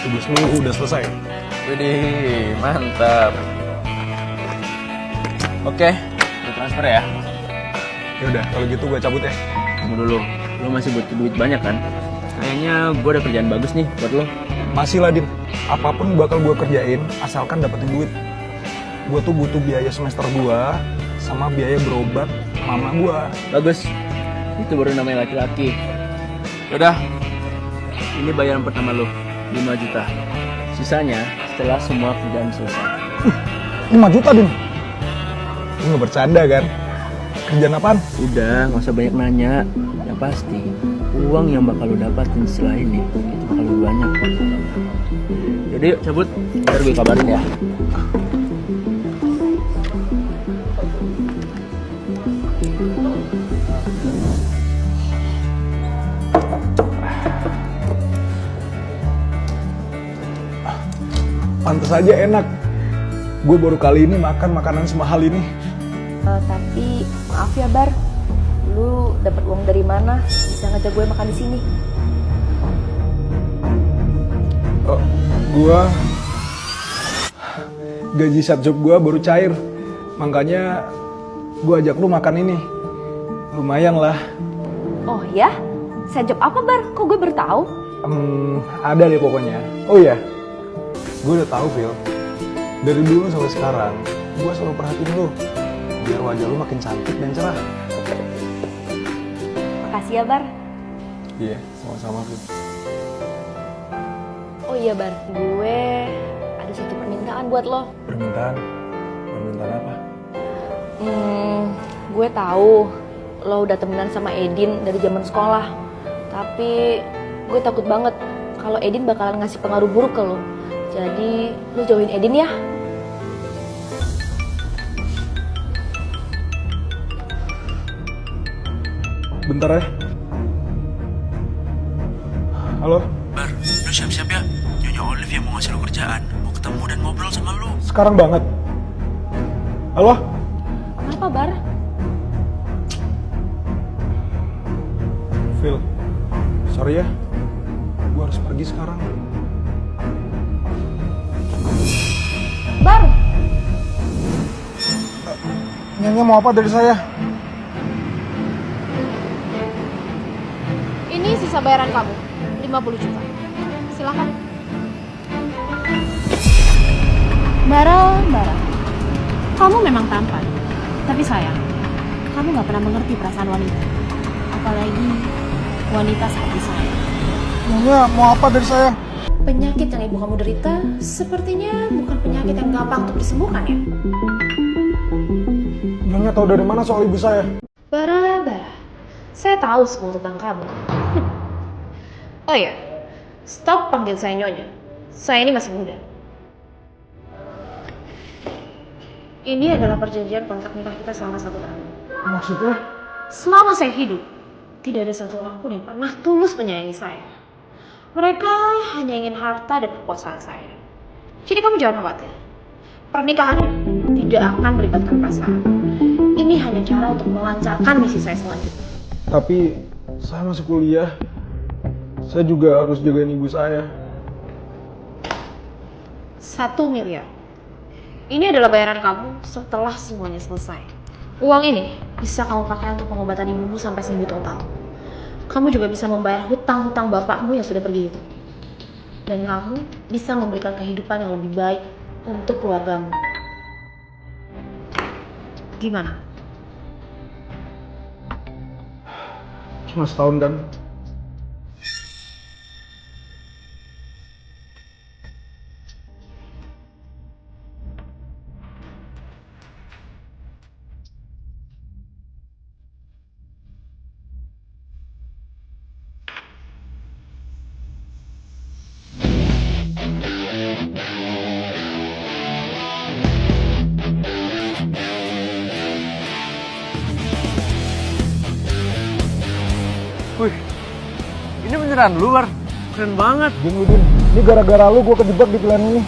tugas lu udah selesai. Widih, mantap. Oke, gue transfer ya. Ya udah, kalau gitu gue cabut ya. Tunggu dulu, lo masih butuh duit banyak kan? Kayaknya gue ada kerjaan bagus nih buat lo. Masih lah, Din. Apapun bakal gue kerjain, asalkan dapetin duit. Gue tuh butuh biaya semester gue, sama biaya berobat mama gue. Bagus, itu baru namanya laki-laki. Yaudah, ini bayaran pertama lo, 5 juta. Sisanya setelah semua kerjaan selesai. 5 juta, Din. Lu gak bercanda kan? Kerjaan apaan? Udah, gak usah banyak nanya. Yang pasti, uang yang bakal lo dapatin setelah ini, itu bakal lebih banyak. Jadi yuk cabut, ntar gue kabarin ya. Pantes aja enak. Gue baru kali ini makan makanan semahal ini. Tapi maaf ya Bar, lu dapat uang dari mana bisa ngajak gue makan di sini? Gue gaji set job gue baru cair, makanya gue ajak lu makan ini. Lumayan lah. Oh ya? Saya job apa Bar? Kok gue baru tahu? Ada deh pokoknya. Oh iya, gue udah tahu Phil. Dari dulu sampai sekarang, gue selalu perhatiin lu biar wajah lu makin cantik dan cerah. Makasih ya Bar. Iya, sama-sama Phil. Oh iya Bar, gue ada satu permintaan buat lo. Permintaan? Permintaan apa? Gue tahu lo udah temenan sama Edin dari zaman sekolah. Tapi gue takut banget kalau Edin bakalan ngasih pengaruh buruk ke lo. Jadi lo jauhin Edin ya. Bentar ya. Halo? Bar, lu siap-siap ya. Nyonya Olive yang mau ngasih lu kerjaan, mau ketemu dan ngobrol sama lu. Sekarang banget. Halo? Kenapa Bar? Phil, sorry ya. Gue harus pergi sekarang. Bar! Nyonya mau apa dari saya? Ini sisa bayaran kamu, 50 juta. Silakan. Bara, kamu memang tampan, tapi sayang, kamu gak pernah mengerti perasaan wanita, apalagi wanita seperti saya. Nyonya mau apa dari saya? Penyakit yang ibu kamu derita sepertinya bukan penyakit yang gampang untuk disembuhkan ya? Nyonya tahu dari mana soal ibu saya? Bara, saya tahu semua tentang kamu. Oh iya, stop panggil saya Nyonya. Saya ini masih muda. Ini adalah perjanjian kontrak nikah kita selama 1 tahun. Maksudnya? Selama saya hidup, tidak ada satu orang pun yang pernah tulus menyayangi saya. Mereka hanya ingin harta dan kekuasaan saya. Jadi kamu jangan khawatir. Pernikahan tidak akan melibatkan perasaan. Ini hanya cara untuk melancarkan misi saya selanjutnya. Tapi saya masih kuliah. Saya juga harus jagain ibu saya. 1 miliar. Ini adalah bayaran kamu setelah semuanya selesai. Uang ini bisa kamu pakai untuk pengobatan ibumu sampai sembuh total. Kamu juga bisa membayar hutang-hutang bapakmu yang sudah pergi itu. Dan kamu bisa memberikan kehidupan yang lebih baik untuk keluargamu. Gimana? Cuma setahun kan? Wih, ini beneran lu, Bar. Keren banget. Din, ini gara-gara lu gue kejebak di pilihan ini.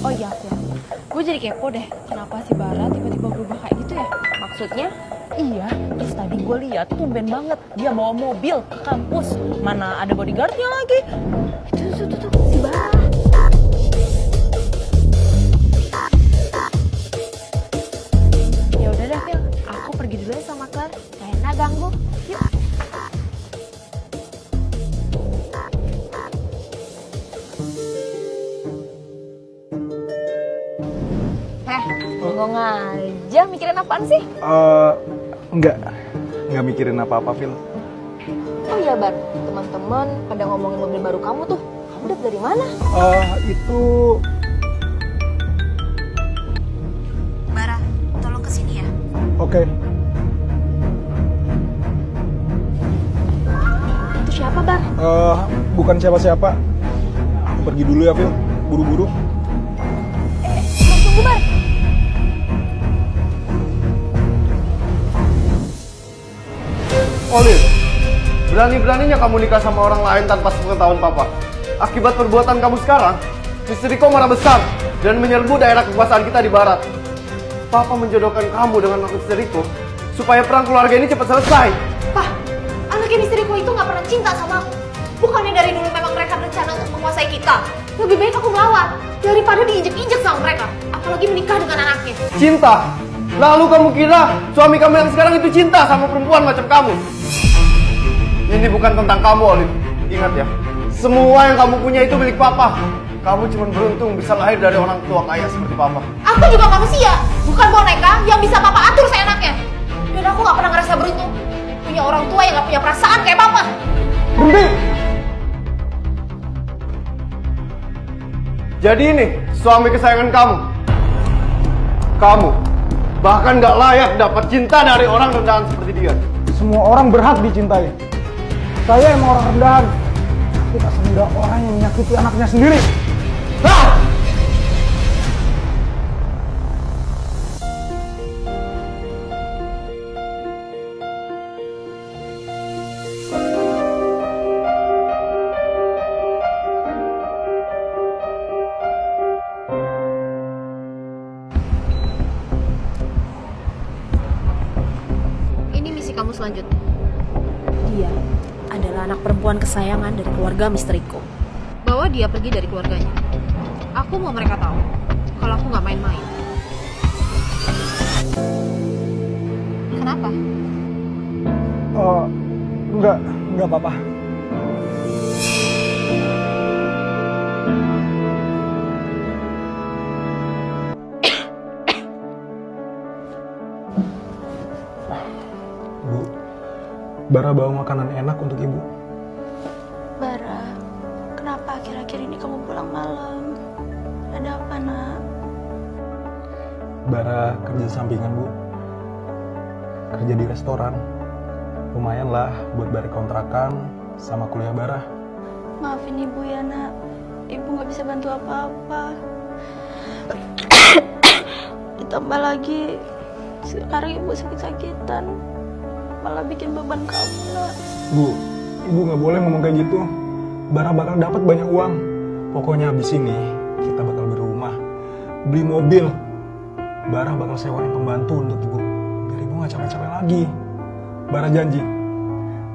Oh iya, Phil. Gue jadi kepo deh, kenapa si Bara tiba-tiba berubah kayak gitu ya? Maksudnya, Iya, terus tadi gue lihat tumben banget dia bawa mobil ke kampus. Mana ada bodyguardnya lagi. Tuh, si Bara. Ya udah deh, Phil. Aku pergi dulu ya sama Claire. Gak enak ganggu. Yuk. Bengong aja, mikirin apaan sih? Enggak mikirin apa-apa, Phil. Oh iya, Bar, teman-teman pada ngomongin mobil baru kamu tuh. Kamu dapet dari mana? Itu... Bara, tolong kesini ya. Oke. Itu siapa, Bar? Bukan siapa-siapa. Aku pergi dulu ya, Phil. Buru-buru. Tunggu, Bar. Olive, berani-beraninya kamu nikah sama orang lain tanpa sepengetahuan papa. Akibat perbuatan kamu sekarang, istriku marah besar dan menyerbu daerah kekuasaan kita di barat. Papa menjodohkan kamu dengan anak istriku supaya perang keluarga ini cepat selesai. Pak, anaknya istriku itu gak pernah cinta sama aku. Bukannya dari dulu memang mereka berencana untuk menguasai kita. Lebih baik aku melawan daripada diinjek-injek sama mereka. Apalagi menikah dengan anaknya. Cinta? Lalu kamu kira suami kamu yang sekarang itu cinta sama perempuan macam kamu? Ini bukan tentang kamu, Olive. Ingat ya, semua yang kamu punya itu milik papa. Kamu cuma beruntung bisa lahir dari orang tua kaya seperti papa. Aku juga manusia, bukan boneka yang bisa papa atur seenaknya. Dan aku gak pernah ngerasa beruntung punya orang tua yang gak punya perasaan kayak papa. Berhenti! Jadi ini suami kesayangan kamu. Kamu bahkan gak layak dapat cinta dari orang rendahan seperti dia. Semua orang berhak dicintai. Saya emang orang rendahan. Tapi tak semudah orang yang menyakiti anaknya sendiri. Ah! Ini misi kamu selanjutnya. Dia adalah anak perempuan kesayangan dari keluarga misteriku. Bawa dia pergi dari keluarganya. Aku mau mereka tahu kalau aku nggak main-main. Kenapa? Enggak apa-apa. Bu, Bara bawa makanan enak untuk Ibu. Bara, kenapa akhir-akhir ini kamu pulang malam? Ada apa, nak? Bara kerja sampingan, Bu. Kerja di restoran. Lumayan lah buat bayar kontrakan sama kuliah Bara. Maafin ibu ya, nak. Ibu gak bisa bantu apa-apa. Ditambah lagi, sekarang ibu sakit-sakitan. Malah bikin beban kamu, nak. Bu, Ibu nggak boleh ngomong kayak gitu. Bara bakal dapat banyak uang. Pokoknya abis ini kita bakal beli rumah, beli mobil. Bara bakal sewain pembantu untuk Ibu, biar Ibu nggak capek-capek lagi. Bara janji,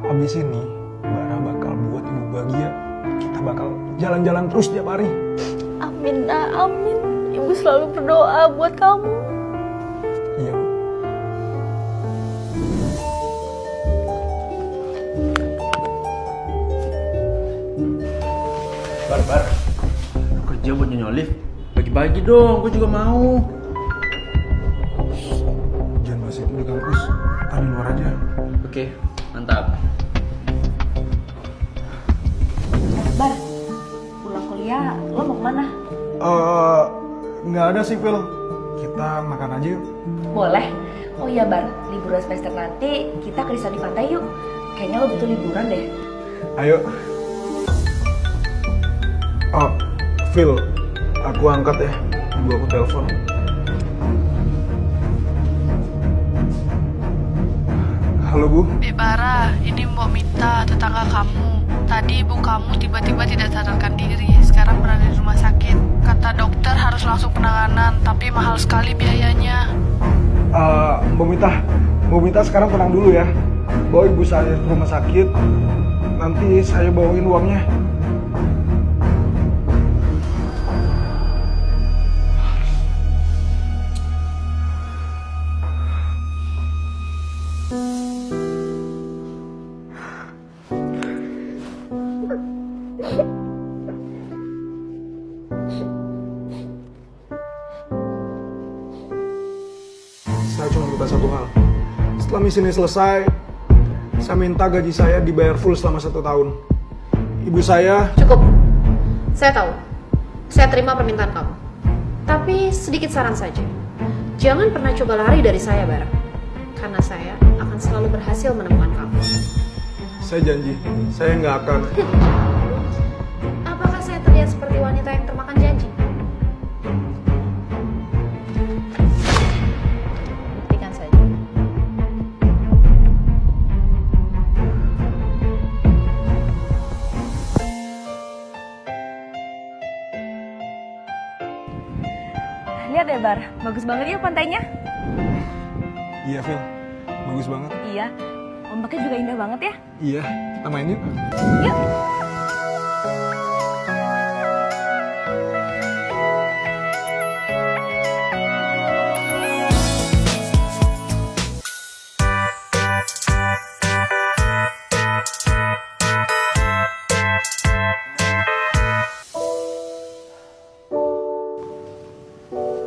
abis ini Bara bakal buat Ibu bahagia. Kita bakal jalan-jalan terus tiap hari. Amin, nak. Amin. Ibu selalu berdoa buat kamu. Iya, Bu. Bar, lu kerja buat Nyonya Olive. Bagi-bagi dong, gue juga mau. Jangan bahas itu di kampus, ntar di luar aja. Oke, mantap. Bar, pulang kuliah, lo mau kemana? Nggak ada sih, Phil. Kita makan aja yuk. Boleh. Oh iya, Bar, liburan semester nanti kita ke resort di pantai yuk. Kayaknya lo butuh liburan deh. Ayo. Oh, Phil, aku angkat ya. Ibu aku telepon. Halo, Bu. Dek Bara, ini Mbok Mita, tetangga kamu. Tadi ibu kamu tiba-tiba tidak sadarkan diri. Sekarang berada di rumah sakit. Kata dokter harus langsung penanganan, tapi mahal sekali biayanya. Mbak Bu Mita sekarang tenang dulu ya. Bawa ibu saya ke rumah sakit. Nanti saya bawain uangnya. Saya cuma minta satu hal. Setelah misi ini selesai, saya minta gaji saya dibayar full selama 1 tahun. Ibu saya... Cukup. Saya tahu. Saya terima permintaan kamu. Tapi sedikit saran saja. Jangan pernah coba lari dari saya, Bara. Karena saya akan selalu berhasil menemukan kamu. Saya janji, saya nggak akan... Apakah saya terlihat seperti wanita yang termakan janji? Buktikan saja. Lihat deh Bar, bagus banget ya pantainya. Iya, Phil. Bagus banget. Iya, ombaknya juga indah banget ya. Iya, kita main yuk. Yuk.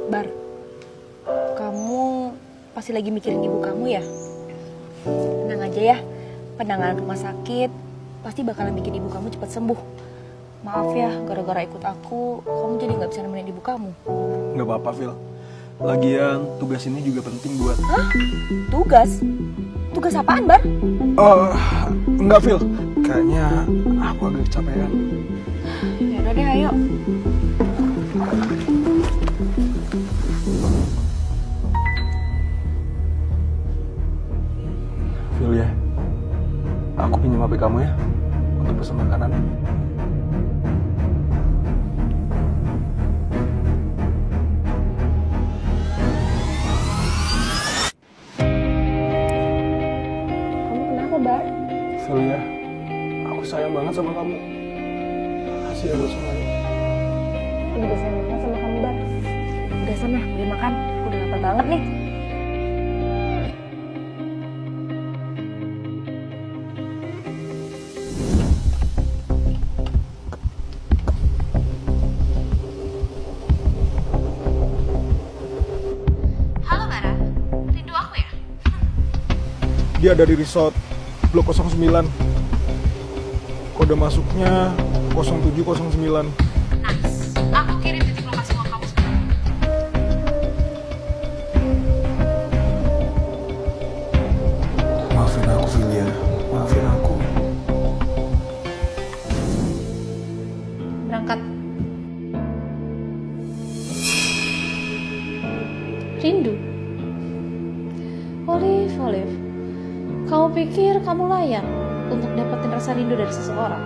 Bar, kamu pasti lagi mikirin ibu kamu ya? Tenang aja ya, penanganan rumah sakit pasti bakalan bikin ibu kamu cepat sembuh. Maaf ya, gara-gara ikut aku, kamu jadi nggak bisa nemenin ibu kamu. Nggak apa-apa, Phil. Lagian, tugas ini juga penting buat... Hah? Tugas? Tugas apaan, Bar? Enggak, Phil. Kayaknya aku agak kecapean. Ya udah deh, ayo. Phil ya, aku pinjam HP kamu ya, untuk pesan makanan. Kamu kenapa, Bar? Phil ya, aku sayang banget sama kamu. Makasih ya buat semuanya. Aku juga sayang banget sama kamu, Bar. Udah sana, beli makan. Aku udah lapar banget nih. Halo, Bara. Rindu aku ya? Dia ada di resort Blok 09. Kode masuknya 0709. Nice. Aku kirim titik lokasi uang kamu sekarang. Maafin aku, Phil ya. Maafin aku. Berangkat. Rindu. Olive. Kamu pikir kamu layak untuk dapetin rasa rindu dari seseorang?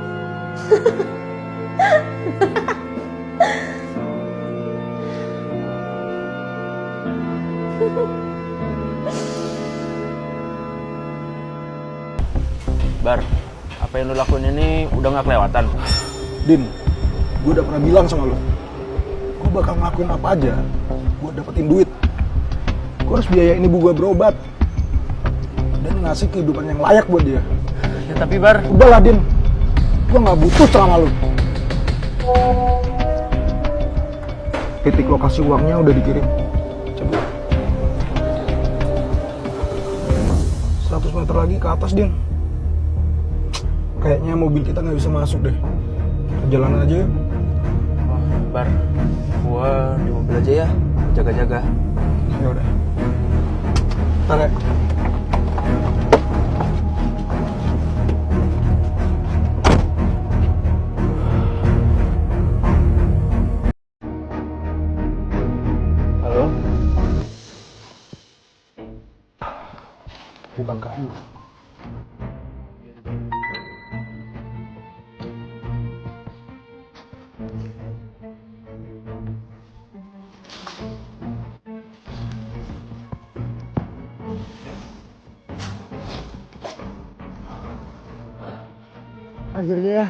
Bar, apa yang lu lakuin ini udah gak kelewatan. Din, gue udah pernah bilang sama lo, gue bakal ngelakuin apa aja buat dapetin duit. Gue harus biayain ibu gue berobat dan ngasih kehidupan yang layak buat dia. Ya tapi Bar, Udahlah Din, gue nggak butuh ceramah lo. Titik lokasi uangnya udah dikirim. Coba 100 meter lagi ke atas, Din. Kayaknya mobil kita nggak bisa masuk deh. Jalan aja yuk. oh, Bar, gua di mobil aja ya, jaga-jaga. Ya udah. Ntar ya. Halo? Bukan kayu. Akhirnya ya.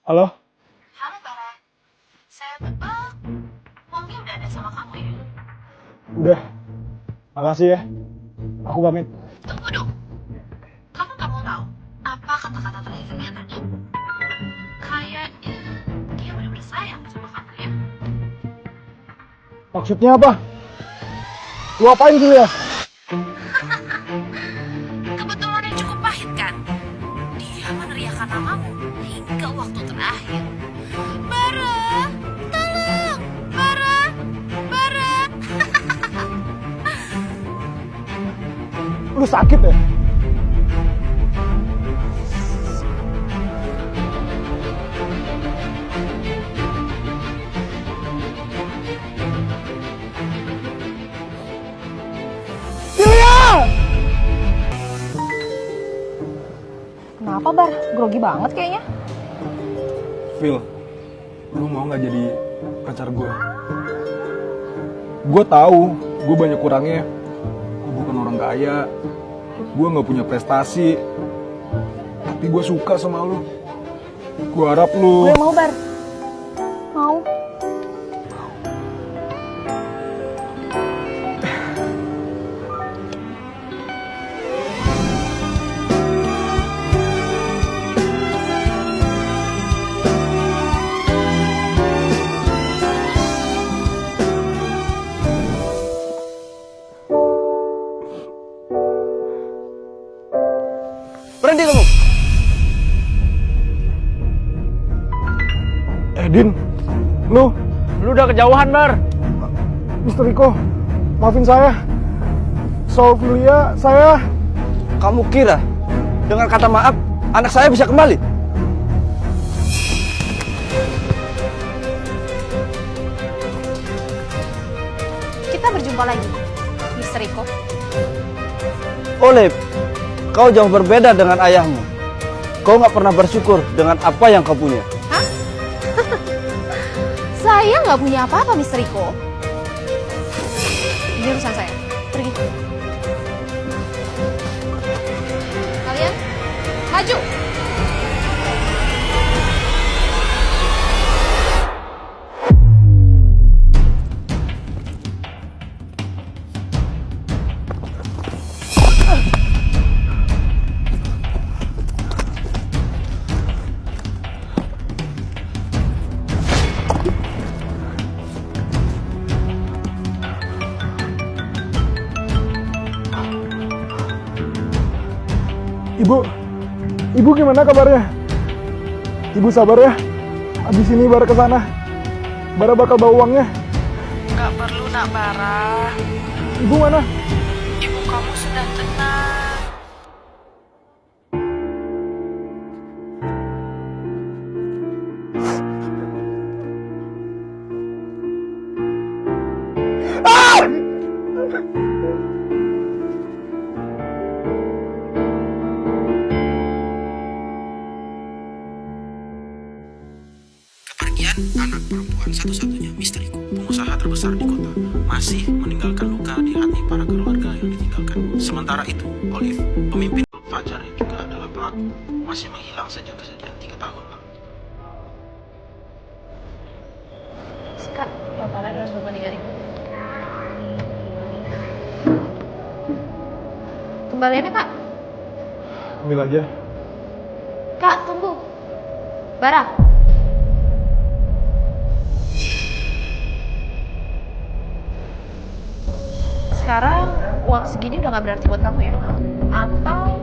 Halo? Halo Bara, saya mobil udah ada sama kamu ya? Udah. Makasih ya. Aku pamit. Tunggu dong, kamu nggak mau tahu apa kata-kata terakhirnya tadi? Kayaknya dia benar-benar sayang sama kamu ya? Maksudnya apa? Lu apain sih ya? Kebetulan yang cukup pahit kan? Dia meneriakkan namamu hingga waktu terakhir. Bara, tolong! Bara, Bara! Lu sakit ya? Kenapa Bar? Grogi banget kayaknya. Phil, lu mau nggak jadi pacar gue? Gue tahu, gue banyak kurangnya. Gue bukan orang kaya, gue nggak punya prestasi, tapi gue suka sama lu. Gue harap lu. Gue mau Bar. Mau. Berhenti kamu. Din, lu, Lu udah kejauhan, Bar. Mr. Riko, maafin saya. Soal Julia, saya. Kamu kira dengan kata maaf anak saya bisa kembali? Kita berjumpa lagi, Mr. Riko. Olive, kau jauh berbeda dengan ayahmu. Kau nggak pernah bersyukur dengan apa yang kau punya. Hah? Saya nggak punya apa-apa, Mr. Riko. Ini urusan saya. Pergi. Kalian, maju. Ibu gimana kabarnya? Ibu sabar ya. Abis ini Bara ke sana. Bara bakal bawa uangnya. Gak perlu nak Bara. Ibu mana? Ibu kamu sudah tenang. Kepergian anak perempuan satu-satunya misteri pengusaha terbesar di kota masih meninggalkan luka di hati para keluarga yang ditinggalkan. Sementara itu, Olive, pemimpin Fajar yang juga adalah pelaku, masih menghilang sejak kejadian 3 tahun lalu. Sikat, kepala harus berbanding. Kembaliannya, Kak. Ambil aja. Kak, tunggu. Bara. Sekarang uang segini udah gak berarti buat kamu ya? Atau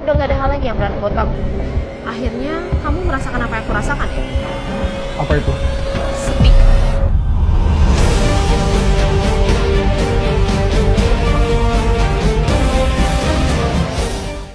udah gak ada hal lagi yang berarti buat kamu? Akhirnya kamu merasakan apa yang aku rasakan ya? Apa itu?